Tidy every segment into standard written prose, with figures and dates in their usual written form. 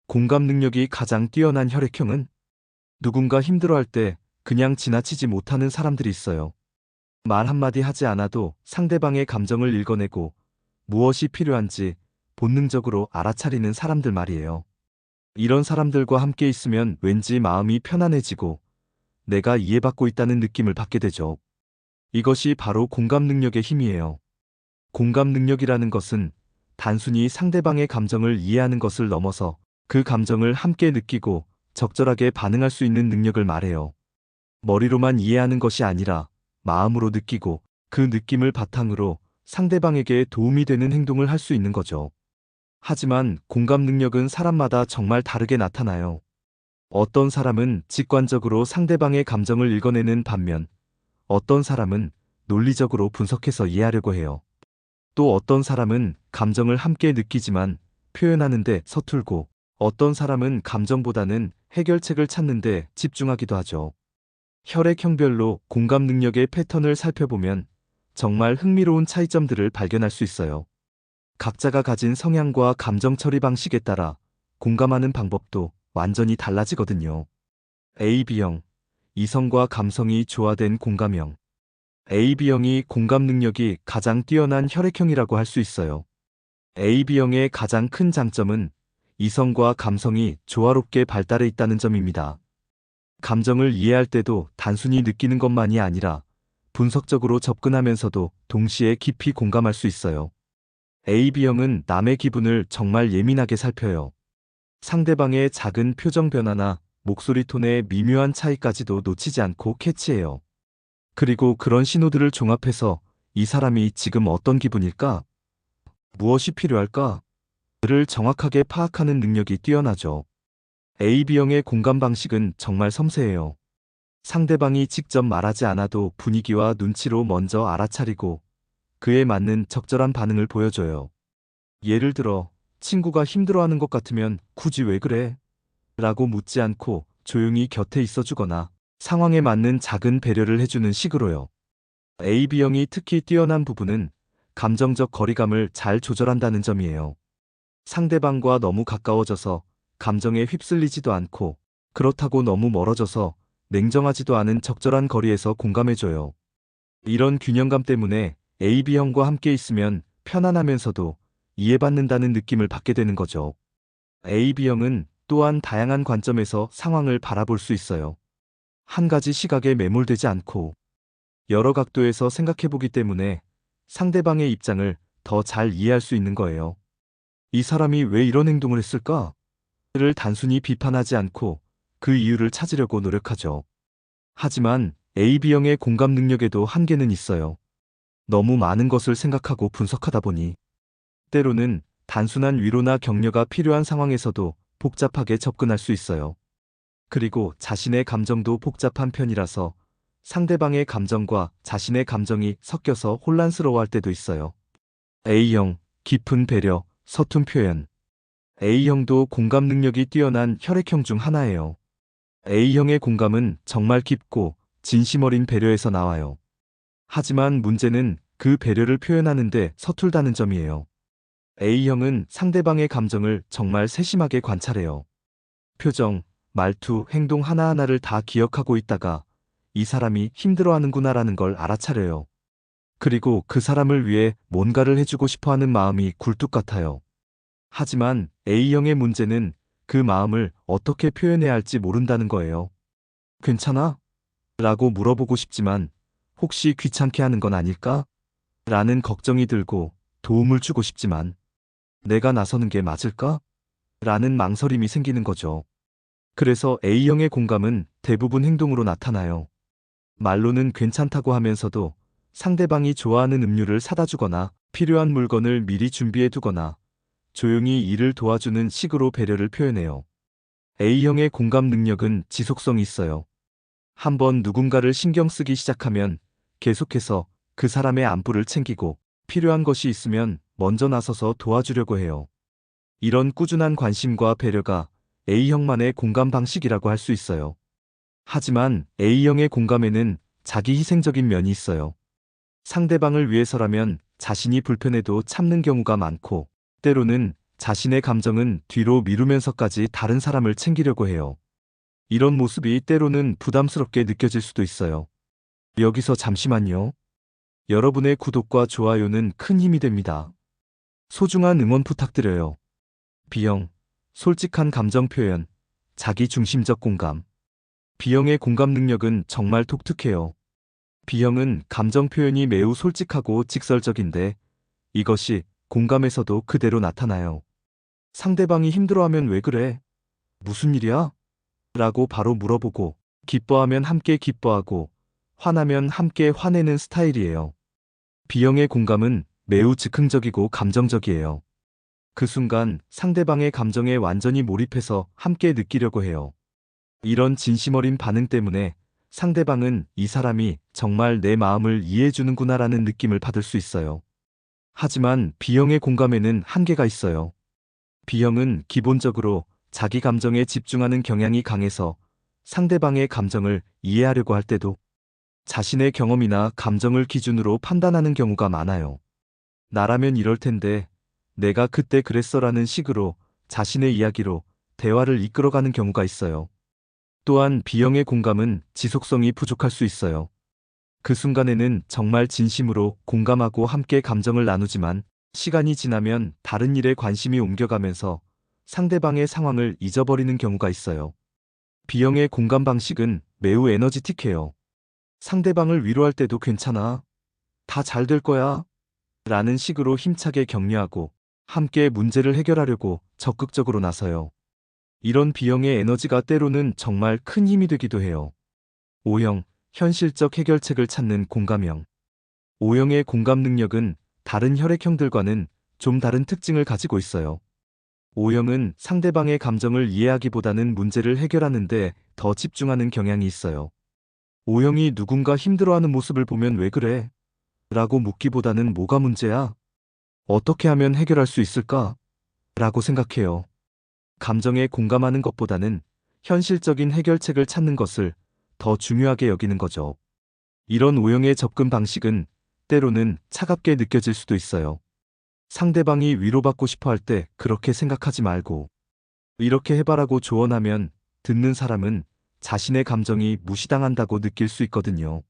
공감 능력이 가장 뛰어난 혈액형은 누군가 힘들어할 때 그냥 지나치지 못하는 사람들이 있어요. 말 한마디 하지 않아도 상대방의 감정을 읽어내고 무엇이 필요한지 본능적으로 알아차리는 사람들 말이에요. 이런 사람들과 함께 있으면 왠지 마음이 편안해지고 내가 이해받고 있다는 느낌을 받게 되죠. 이것이 바로 공감 능력의 힘이에요. 공감 능력이라는 것은 단순히 상대방의 감정을 이해하는 것을 넘어서 그 감정을 함께 느끼고 적절하게 반응할 수 있는 능력을 말해요. 머리로만 이해하는 것이 아니라 마음으로 느끼고 그 느낌을 바탕으로 상대방에게 도움이 되는 행동을 할 수 있는 거죠. 하지만 공감 능력은 사람마다 정말 다르게 나타나요. 어떤 사람은 직관적으로 상대방의 감정을 읽어내는 반면 어떤 사람은 논리적으로 분석해서 이해하려고 해요. 또 어떤 사람은 감정을 함께 느끼지만 표현하는데 서툴고 어떤 사람은 감정보다는 해결책을 찾는데 집중하기도 하죠. 혈액형별로 공감 능력의 패턴을 살펴보면 정말 흥미로운 차이점들을 발견할 수 있어요. 각자가 가진 성향과 감정 처리 방식에 따라 공감하는 방법도 완전히 달라지거든요. AB형, 이성과 감성이 조화된 공감형. AB형이 공감 능력이 가장 뛰어난 혈액형이라고 할 수 있어요. AB형의 가장 큰 장점은 이성과 감성이 조화롭게 발달해 있다는 점입니다. 감정을 이해할 때도 단순히 느끼는 것만이 아니라 분석적으로 접근하면서도 동시에 깊이 공감할 수 있어요. AB형은 남의 기분을 정말 예민하게 살펴요. 상대방의 작은 표정 변화나 목소리 톤의 미묘한 차이까지도 놓치지 않고 캐치해요. 그리고 그런 신호들을 종합해서 이 사람이 지금 어떤 기분일까? 무엇이 필요할까? 를 정확하게 파악하는 능력이 뛰어나죠. AB형의 공감 방식은 정말 섬세해요. 상대방이 직접 말하지 않아도 분위기와 눈치로 먼저 알아차리고 그에 맞는 적절한 반응을 보여줘요. 예를 들어, 친구가 힘들어하는 것 같으면 굳이 왜 그래? 라고 묻지 않고 조용히 곁에 있어주거나 상황에 맞는 작은 배려를 해주는 식으로요. AB형이 특히 뛰어난 부분은 감정적 거리감을 잘 조절한다는 점이에요. 상대방과 너무 가까워져서 감정에 휩쓸리지도 않고 그렇다고 너무 멀어져서 냉정하지도 않은 적절한 거리에서 공감해줘요. 이런 균형감 때문에 AB형과 함께 있으면 편안하면서도 이해받는다는 느낌을 받게 되는 거죠. AB형은 또한 다양한 관점에서 상황을 바라볼 수 있어요. 한 가지 시각에 매몰되지 않고 여러 각도에서 생각해보기 때문에 상대방의 입장을 더 잘 이해할 수 있는 거예요. 이 사람이 왜 이런 행동을 했을까? 를 단순히 비판하지 않고 그 이유를 찾으려고 노력하죠. 하지만 AB형의 공감 능력에도 한계는 있어요. 너무 많은 것을 생각하고 분석하다 보니 때로는 단순한 위로나 격려가 필요한 상황에서도 복잡하게 접근할 수 있어요. 그리고 자신의 감정도 복잡한 편이라서 상대방의 감정과 자신의 감정이 섞여서 혼란스러워할 때도 있어요. A형, 깊은 배려, 서툰 표현. A형도 공감 능력이 뛰어난 혈액형 중 하나예요. A형의 공감은 정말 깊고 진심 어린 배려에서 나와요. 하지만 문제는 그 배려를 표현하는데 서툴다는 점이에요. A형은 상대방의 감정을 정말 세심하게 관찰해요. 표정, 말투, 행동 하나하나를 다 기억하고 있다가 이 사람이 힘들어하는구나라는 걸 알아차려요. 그리고 그 사람을 위해 뭔가를 해주고 싶어 하는 마음이 굴뚝 같아요. 하지만 A형의 문제는 그 마음을 어떻게 표현해야 할지 모른다는 거예요. 괜찮아? 라고 물어보고 싶지만 혹시 귀찮게 하는 건 아닐까? 라는 걱정이 들고 도움을 주고 싶지만 내가 나서는 게 맞을까? 라는 망설임이 생기는 거죠. 그래서 A형의 공감은 대부분 행동으로 나타나요. 말로는 괜찮다고 하면서도 상대방이 좋아하는 음료를 사다 주거나 필요한 물건을 미리 준비해 두거나 조용히 일을 도와주는 식으로 배려를 표현해요. A형의 공감 능력은 지속성이 있어요. 한번 누군가를 신경 쓰기 시작하면 계속해서 그 사람의 안부를 챙기고 필요한 것이 있으면 먼저 나서서 도와주려고 해요. 이런 꾸준한 관심과 배려가 A형만의 공감 방식이라고 할 수 있어요. 하지만 A형의 공감에는 자기 희생적인 면이 있어요. 상대방을 위해서라면 자신이 불편해도 참는 경우가 많고 때로는 자신의 감정은 뒤로 미루면서까지 다른 사람을 챙기려고 해요. 이런 모습이 때로는 부담스럽게 느껴질 수도 있어요. 여기서 잠시만요. 여러분의 구독과 좋아요는 큰 힘이 됩니다. 소중한 응원 부탁드려요. B형, 솔직한 감정 표현, 자기중심적 공감. B형의 공감 능력은 정말 독특해요. B형은 감정 표현이 매우 솔직하고 직설적인데 이것이 공감에서도 그대로 나타나요. 상대방이 힘들어하면 왜 그래? 무슨 일이야? 라고 바로 물어보고, 기뻐하면 함께 기뻐하고, 화나면 함께 화내는 스타일이에요. B형의 공감은 매우 즉흥적이고 감정적이에요. 그 순간 상대방의 감정에 완전히 몰입해서 함께 느끼려고 해요. 이런 진심 어린 반응 때문에 상대방은 이 사람이 정말 내 마음을 이해해주는구나라는 느낌을 받을 수 있어요. 하지만 B형의 공감에는 한계가 있어요. B형은 기본적으로 자기 감정에 집중하는 경향이 강해서 상대방의 감정을 이해하려고 할 때도 자신의 경험이나 감정을 기준으로 판단하는 경우가 많아요. 나라면 이럴 텐데, 내가 그때 그랬어라는 식으로 자신의 이야기로 대화를 이끌어가는 경우가 있어요. 또한 B형의 공감은 지속성이 부족할 수 있어요. 그 순간에는 정말 진심으로 공감하고 함께 감정을 나누지만 시간이 지나면 다른 일에 관심이 옮겨가면서 상대방의 상황을 잊어버리는 경우가 있어요. B형의 공감 방식은 매우 에너지틱해요. 상대방을 위로할 때도 괜찮아. 다 잘 될 거야. 라는 식으로 힘차게 격려하고 함께 문제를 해결하려고 적극적으로 나서요. 이런 B형의 에너지가 때로는 정말 큰 힘이 되기도 해요. O형, 현실적 해결책을 찾는 공감형. O형의 공감 능력은 다른 혈액형들과는 좀 다른 특징을 가지고 있어요. O형은 상대방의 감정을 이해하기보다는 문제를 해결하는데 더 집중하는 경향이 있어요. O형이 누군가 힘들어하는 모습을 보면 왜 그래? 라고 묻기보다는 뭐가 문제야? 어떻게 하면 해결할 수 있을까? 라고 생각해요. 감정에 공감하는 것보다는 현실적인 해결책을 찾는 것을 더 중요하게 여기는 거죠. 이런 O형의 접근 방식은 때로는 차갑게 느껴질 수도 있어요. 상대방이 위로받고 싶어 할 때 그렇게 생각하지 말고 이렇게 해봐라고 조언하면 듣는 사람은 자신의 감정이 무시당한다고 느낄 수 있거든요.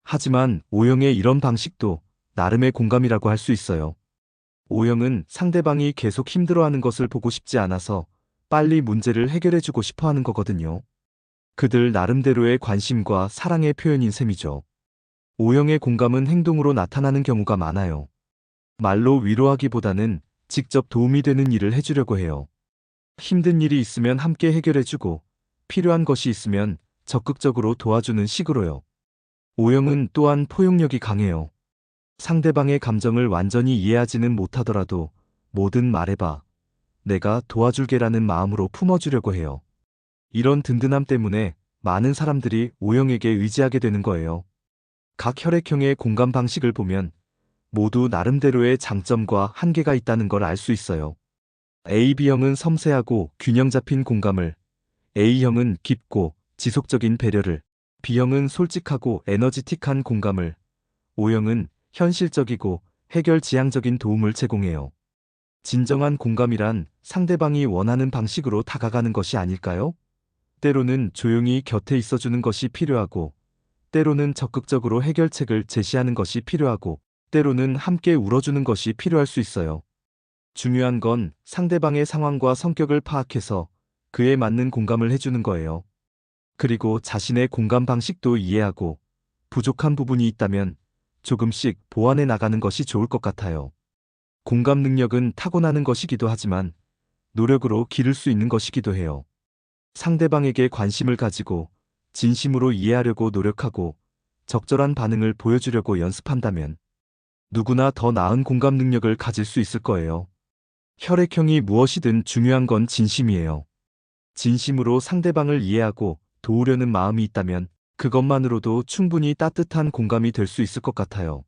하지만 O형의 이런 방식도 나름의 공감이라고 할 수 있어요. O형은 상대방이 계속 힘들어하는 것을 보고 싶지 않아서 빨리 문제를 해결해주고 싶어 하는 거거든요. 그들 나름대로의 관심과 사랑의 표현인 셈이죠. O형의 공감은 행동으로 나타나는 경우가 많아요. 말로 위로하기보다는 직접 도움이 되는 일을 해주려고 해요. 힘든 일이 있으면 함께 해결해주고 필요한 것이 있으면 적극적으로 도와주는 식으로요. O형은 또한 포용력이 강해요. 상대방의 감정을 완전히 이해하지는 못하더라도 뭐든 말해봐. 내가 도와줄게라는 마음으로 품어주려고 해요. 이런 든든함 때문에 많은 사람들이 O형에게 의지하게 되는 거예요. 각 혈액형의 공감 방식을 보면 모두 나름대로의 장점과 한계가 있다는 걸 알 수 있어요. AB형은 섬세하고 균형 잡힌 공감을, A형은 깊고 지속적인 배려를, B형은 솔직하고 에너지틱한 공감을, O형은 현실적이고 해결 지향적인 도움을 제공해요. 진정한 공감이란 상대방이 원하는 방식으로 다가가는 것이 아닐까요? 때로는 조용히 곁에 있어주는 것이 필요하고, 때로는 적극적으로 해결책을 제시하는 것이 필요하고, 때로는 함께 울어주는 것이 필요할 수 있어요. 중요한 건 상대방의 상황과 성격을 파악해서 그에 맞는 공감을 해주는 거예요. 그리고 자신의 공감 방식도 이해하고 부족한 부분이 있다면 조금씩 보완해 나가는 것이 좋을 것 같아요. 공감 능력은 타고나는 것이기도 하지만 노력으로 기를 수 있는 것이기도 해요. 상대방에게 관심을 가지고 진심으로 이해하려고 노력하고 적절한 반응을 보여주려고 연습한다면 누구나 더 나은 공감 능력을 가질 수 있을 거예요. 혈액형이 무엇이든 중요한 건 진심이에요. 진심으로 상대방을 이해하고 도우려는 마음이 있다면 그것만으로도 충분히 따뜻한 공감이 될 수 있을 것 같아요.